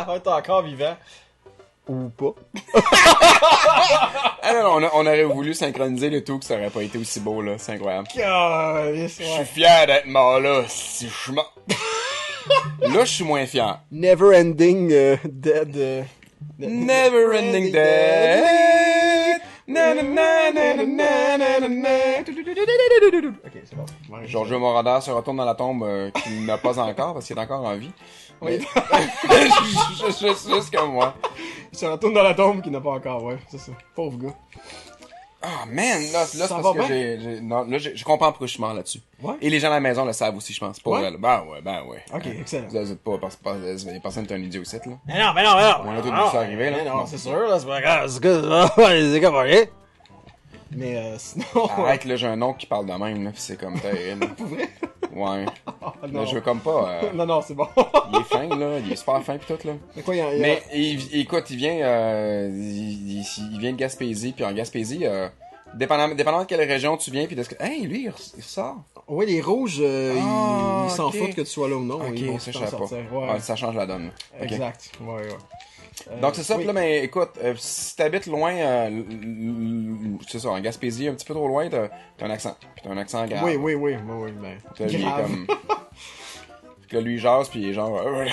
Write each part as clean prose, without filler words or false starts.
On est encore vivant. Ou pas. Alors, on aurait voulu synchroniser le tout, que ça aurait pas été aussi beau, là. C'est incroyable. Je suis fier d'être mort là, si je m'en... Là, je suis moins fier. Never Ending Dead. Never Ending Dead. Na na na na na na na na. Ok, c'est bon. Giorgio Moroder se retourne dans la tombe qu'il n'a pas encore, parce qu'il est encore en vie. Oui. Juste comme moi. Il se retourne dans la tombe qu'il n'a pas encore, ouais, c'est ça. Pauvre gars. Ah, man, là c'est Ça parce va que je comprends pourquoi je suis mort là-dessus. Ouais. Et les gens à la maison le savent aussi, je pense. Pour Ouais. elle. Ben ouais. Ok, excellent. Vous êtes pas, parce que personne n'est un idiot ici, là. Mais non. On a tout vu ça arriver, là. Non, c'est sûr, là, c'est pas grave, c'est comme rien. Mais sinon... Arrête, là, j'ai un oncle qui parle de même, là, pis c'est comme terrible. Pour vrai? Ouais. Non. Là, je veux comme pas... Non, c'est bon. il est fin, là, il est super fin pis tout, là. Mais quoi, Mais, écoute, il vient de Gaspésie, puis en Gaspésie, dépendamment de quelle région tu viens, puis de ce que... Hey, lui, il ressort. Ouais, les rouges, ils s'en ok. foutent que tu sois là ou non. Ok, Ils vont ça, s'en je savais pas. sortir. Ouais. Ouais, ça change la donne. Ok. Exact. Ouais. Donc c'est ça, oui. pis là, mais écoute, si t'habites loin, c'est ça, en Gaspésie, un petit peu trop loin, t'as un accent. Pis t'as un accent grave. Oui, ben... T'as lui, grave. comme... Fait que là, lui, il jase, pis il est genre... on va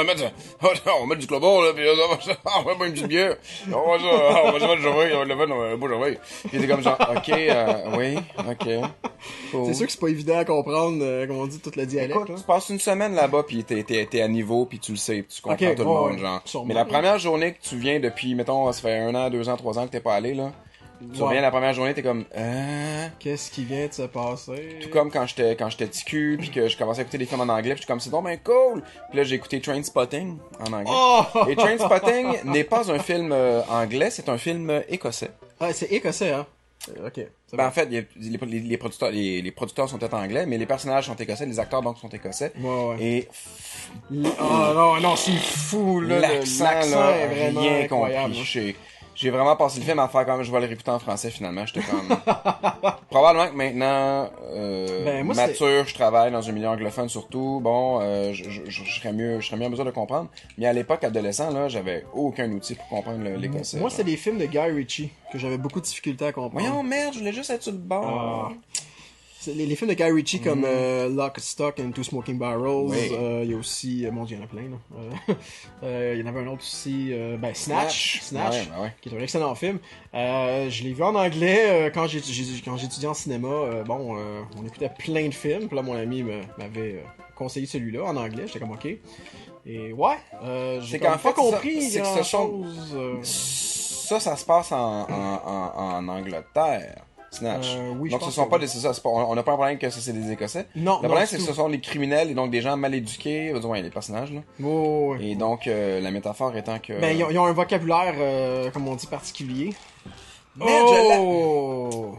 mettre du clobard, là, pis on va mettre une petite bière. On va se mettre du journée, on va le mettre dans un beau journée. Pis t'es comme genre, ok, oui, ok. Cool. C'est sûr que c'est pas évident à comprendre, comme on dit, tout le dialecte. Écoute, là. tu passes une semaine là-bas pis t'es à niveau pis tu le sais, pis tu comprends Ok, tout le ouais, monde, ouais. genre. Sûrement, Mais la ouais. première journée que tu viens depuis, mettons, ça fait 1 an, 2 ans, 3 ans que t'es pas allé, là. Tu Ouais. reviens la première journée, t'es comme, Qu'est-ce qui vient de se passer? Tout comme quand j'étais petit cul, pis que je commençais à écouter des films en anglais, pis j'étais comme, c'est donc ben cool! Pis là, j'ai écouté Trainspotting en anglais. Oh! Et Trainspotting n'est pas un film anglais, c'est un film écossais. Ah, c'est écossais, hein? Ok. c'est Ben, bon. en fait, les producteurs sont peut-être anglais, mais les personnages sont écossais, les acteurs donc sont écossais. Ouais. Et Oh non, c'est fou, là. l'accent là, est vraiment rien incroyable. compris. J'ai vraiment passé le film à faire comme je vais le réécouter en français finalement. J'étais comme probablement que maintenant Ben, moi, mature, je travaille dans un milieu anglophone surtout. Bon, je serais mieux en mesure de comprendre. Mais à l'époque adolescent là, j'avais aucun outil pour comprendre l'écossais. Moi, genre. c'est des films de Guy Ritchie que j'avais beaucoup de difficulté à comprendre. Voyons merde, je voulais juste être sur le bord. C'est les films de Guy Ritchie comme Lock, Stock and Two Smoking Barrels. Oui. Il y a aussi, mon Dieu, il y en a plein là. Il y en avait un autre aussi, Snatch, Ouais. qui est un excellent film. Je l'ai vu en anglais quand j'étudiais en cinéma. On écoutait plein de films. Puis là, mon ami m'avait conseillé celui-là en anglais. J'étais comme ok. Et ouais, j'ai C'est comme qu'en pas fait, compris c'est que ce grand-chose. Ça se passe en Angleterre. Snatch. Oui, je donc pense ce sont que pas oui. des, c'est ça, c'est pas, on n'a pas un problème que ça c'est des Écossais. Non, Le problème c'est du que ce sont des criminels et donc des gens mal éduqués, ouais, les personnages là. tout. Ouais. Et donc la métaphore étant que. Ben, ils ont un vocabulaire, comme on dit, particulier. Merde, Oh!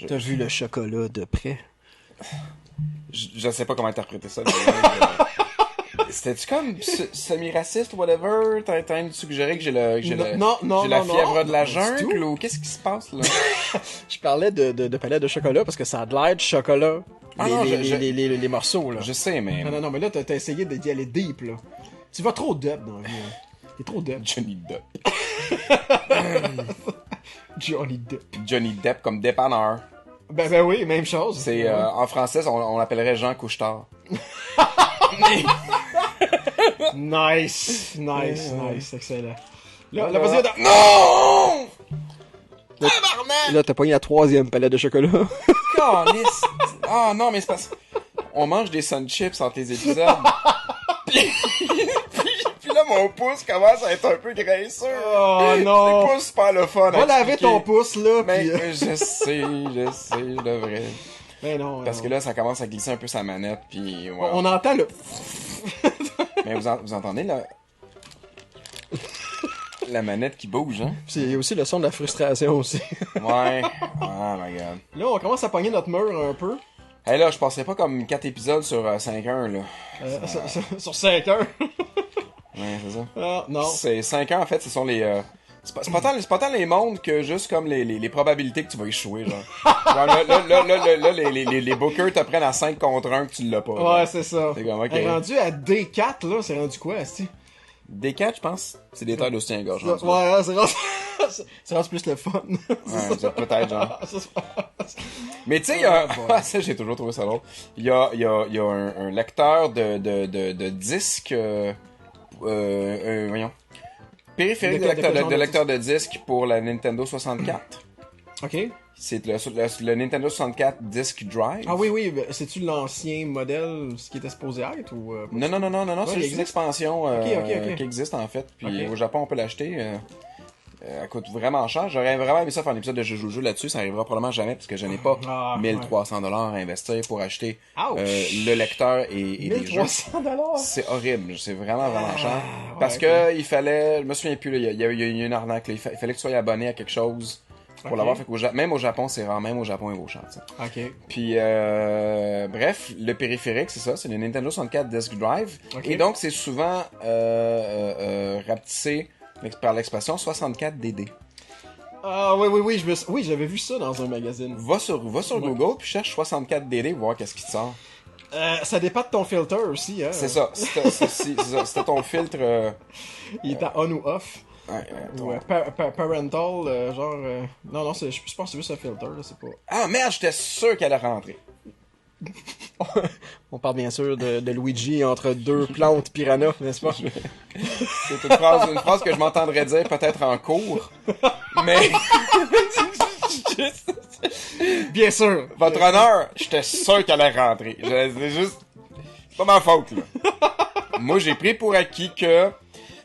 T'as vu le chocolat de près? je sais pas comment interpréter ça. C'était-tu comme semi-raciste ou whatever? T'as train de suggérer que j'ai la fièvre de la pas du jungle tout. ou qu'est-ce qui se passe là? Je parlais de palette de chocolat parce que ça a de l'air de chocolat. Ah non, les morceaux, là. Je sais, mais. Non, mais là, t'as essayé d'y aller deep, là. Tu vas trop deep dans la vie, hein. T'es trop deep. Johnny Depp. Johnny Depp. Johnny Depp comme dépanneur. Ben oui, même chose. C'est en français, on l'appellerait Jean Couche-Tard. Nice, excellent. Là, vas-y, attends. Non! Là, t'as pogné la 3e palette de chocolat. Calisse! Ah non, mais c'est parce on mange des sun chips entre les épisodes. puis là, mon pouce commence à être un peu graisseux. Oh non! C'est pas super le fun. Va laver ton pouce, là, Mais pis... je sais, je devrais. Ben non. Parce que là, ça commence à glisser un peu sa manette, puis ouais. On entend le... Mais vous entendez la manette qui bouge, hein? C'est aussi le son de la frustration aussi. Ouais. Oh my god. Là, on commence à pogner notre mur un peu. Hey là, je passerai pas comme 4 épisodes sur 5 heures, là. Sur 5 heures. Ouais, c'est ça. Ah, non. C'est 5 heures, en fait, ce sont les C'est pas tant les mondes que juste comme les probabilités que tu vas échouer, genre. Genre là, les bookers te prennent à 5 contre 1 que tu l'as pas. Ouais, genre. c'est ça. C'est comme, ok. Elle est rendue à D4, là, c'est rendu quoi, esti? D4, je pense, c'est des terres d'Austin-Gorge. Ouais, c'est rendu plus le fun. Ouais, c'est peut-être, genre. Mais tu sais, il y a... ça, j'ai toujours trouvé ça drôle. Il y a un lecteur de disques... voyons. Périphérique de lecteur de disques pour la Nintendo 64. OK. C'est le Nintendo 64 Disk Drive. Ah oui, c'est-tu l'ancien modèle, ce qui était supposé être, ou... Non, ouais, c'est juste une expansion Ok. qui existe, en fait. Puis Ok. au Japon, on peut l'acheter. Elle coûte vraiment cher. J'aurais vraiment aimé ça faire un épisode de jeu là-dessus. Ça arrivera probablement jamais parce que je n'ai pas 1300$ à investir pour acheter le lecteur et des jeux. 1300$? C'est horrible. C'est vraiment cher. Parce okay. que il fallait... Je me souviens plus, là, il y a eu une arnaque. Là. Il fallait que tu sois abonné à quelque chose pour l'avoir. Fait même au Japon, c'est rare. Même au Japon, il vaut cher. T'sais. OK. Puis, bref, le périphérique, c'est ça. C'est le Nintendo 64 Disk Drive. Okay. Et donc, c'est souvent rapetissé par l'expression 64DD. Ah oui, j'avais vu ça dans un magazine. Va sur Google puis cherche 64DD pour voir qu'est-ce qui te sort. Ça dépend de ton filter aussi, hein. C'est ça. C'était ton filtre. Il est à on ou off. Ouais, parental, genre. Non, je pense que c'est juste un filter, là, c'est pas. Ah merde, j'étais sûr qu'elle allait rentrer. On parle bien sûr de Luigi entre deux plantes piranha, n'est-ce pas? C'est une phrase que je m'entendrais dire peut-être en cours, mais... Bien sûr! Votre honneur, j'étais sûr qu'elle allait rentrer. C'est juste... C'est pas ma faute, là. Moi, j'ai pris pour acquis que...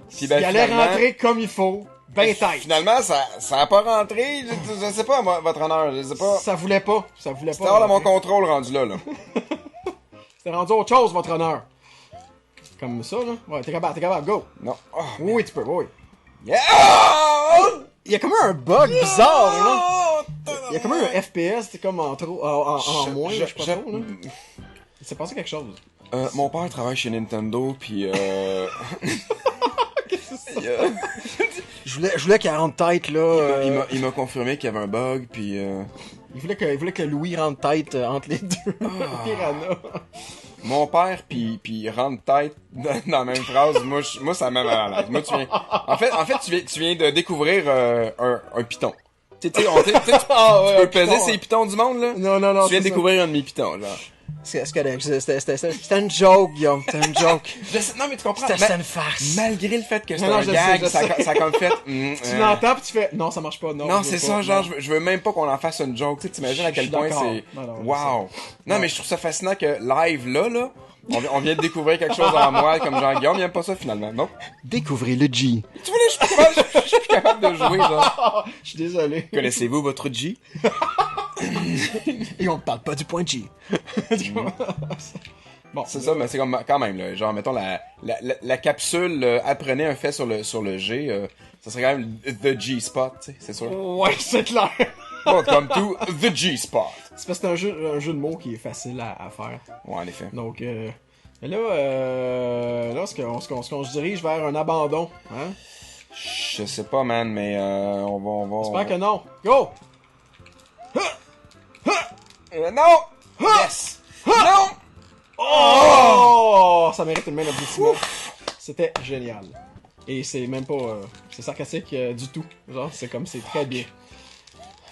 Puis ben, il allait rentrer comme il faut. Ben tête. Finalement, ça a pas rentré. Je sais pas, votre honneur. Je sais pas. Ça voulait pas. C'était hors de mon contrôle rendu là. C'était rendu autre chose, votre honneur. Comme ça, là. Ouais, t'es capable, go. Non. Oh, oui, tu peux, oui. Yeah! Il y a comme un bug bizarre, là. Il y a comme un FPS, c'est comme en trop, en moins, je sais pas trop, là. Il s'est passé quelque chose. Mon père travaille chez Nintendo, puis Qu'est-ce que c'est ça? Je voulais qu'il rentre tête, là. Il m'a confirmé qu'il y avait un bug, puis il voulait que Louis rentre tête entre les deux. Piranha. Mon père puis rentre tête dans la même phrase, moi ça m'a mal à l'aise. Moi tu viens tu viens de découvrir un python. Tu peux peser ces pitons du monde là. Non. Tu viens de découvrir un demi-python genre. C'était une joke, Guillaume. C'était une joke. Non, mais tu comprends. C'était une farce. Malgré le fait que c'était un gag, ça a comme fait... tu l'entends pis tu fais... Non, ça marche pas. Non, c'est ça, genre, je veux même pas qu'on en fasse une joke. Tu sais, t'imagines à quel point c'est... Wow. Non, mais je trouve ça fascinant que live, là, on vient de découvrir quelque chose en moi, comme genre, Guillaume, il aime pas ça, finalement. Non. Découvrez le G. Tu vois, je suis plus capable de jouer, genre. Je suis désolé. Connaissez-vous votre G? Et on ne parle pas du point G. Bon, c'est ça, mais c'est comme quand même là, genre mettons la capsule apprenez un fait sur le G, ça serait quand même the G spot, tu sais, c'est sûr. Ouais, c'est clair. Welcome to the G spot. C'est parce que c'est un jeu de mots qui est facile à faire. Ouais, en effet. Donc là est-ce qu'on se dirige vers un abandon, hein? Je sais pas, man, mais on va. J'espère que non. Go. Non! Yes! Non! Oh! Ça mérite une main d'applaudissement. C'était génial. Et c'est même pas... c'est sarcastique du tout. Genre, c'est comme, c'est très bien.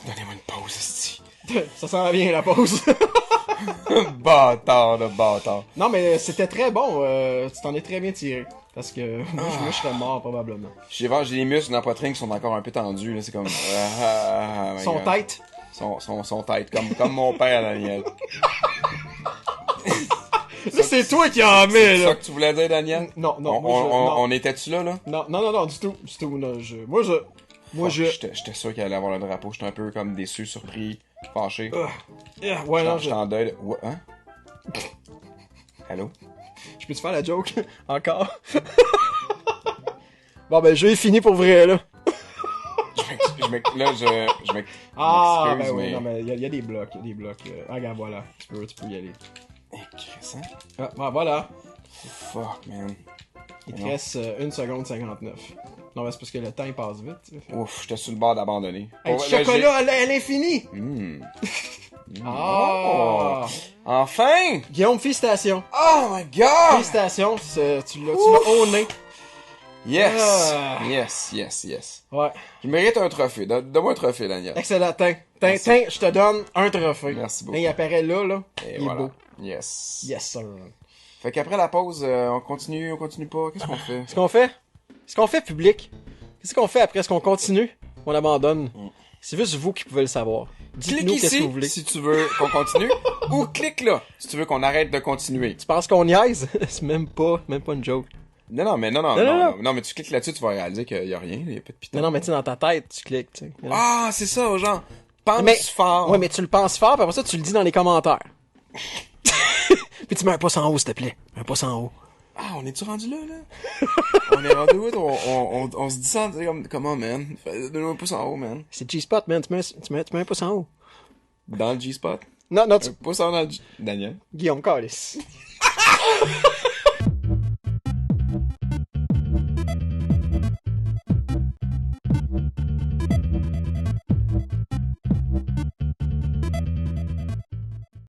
Donnez-moi une pause, esti. Ça sent bien, la pause. Bâtard de bâtard. Non, mais c'était très bon. Tu t'en es très bien tiré. Parce que moi, je serais mort, probablement. J'ai les muscles dans la poitrine qui sont encore un peu tendus, là. C'est comme... Son tête. Son tête, comme mon père, Daniel. Là, c'est toi qui en mets, là. C'est ça que tu voulais dire, Daniel? Non. On était-tu là? Non, du tout. Non, J'étais sûr qu'il allait avoir le drapeau. J'étais un peu comme déçu, surpris, fâché. Ouais, non, j'étais en deuil. Hein? Allô? Je peux-tu faire la joke? Encore? Bon, ben, le jeu est fini pour vrai, là. je m'excuse, ben oui, mais... non, mais il y a des blocs, regarde, voilà, tu peux y aller. Intéressant. Voilà. Fuck, man. Il te reste 1 seconde 59. Non, mais c'est parce que le temps, il passe vite. Tu sais. Ouf, j'étais sur le bord d'abandonner. Hey, Pour du vrai, là, chocolat à l'infini! Oh! Ah! Enfin! Guillaume, félicitations. Oh my god! Félicitations, tu l'as au nez. Yes! Ah. Yes. Ouais. Je mérite un trophée. Donne-moi un trophée, Daniel. Excellent. Tiens, je te donne un trophée. Merci beaucoup. Et il apparaît là. Et il est voilà. beau. Yes. Yes, sir. Fait qu'après la pause, on continue pas? Qu'est-ce qu'on fait? Ce qu'on fait? Ce qu'on fait, public? Qu'est-ce qu'on fait après? Est-ce qu'on continue? On abandonne? C'est juste vous qui pouvez le savoir. Clique Dites-nous qu'est-ce que ici vous voulez. si tu veux qu'on continue, ou clique là si tu veux qu'on arrête de continuer. Tu penses qu'on niaise? C'est même pas une joke. Non, mais tu cliques là-dessus, tu vas réaliser qu'il y a rien, il y a pas de piton. Non, mais tu sais, dans ta tête, tu cliques, tu sais. Ah, c'est ça, genre, pense Mais- fort. Ouais, mais tu le penses fort, puis après ça, tu le dis dans les commentaires. Puis tu mets un pouce en haut, s'il te plaît. Un pouce en haut. Ah, on est-tu rendu là? On est rendu où? On se dit ça, comme, comment, man? Donne-moi un pouce en haut, man. C'est G-Spot, man. Tu mets un pouce en haut. Dans le G-spot? Non, Un pouce en haut dans le Daniel. Guillaume Callis.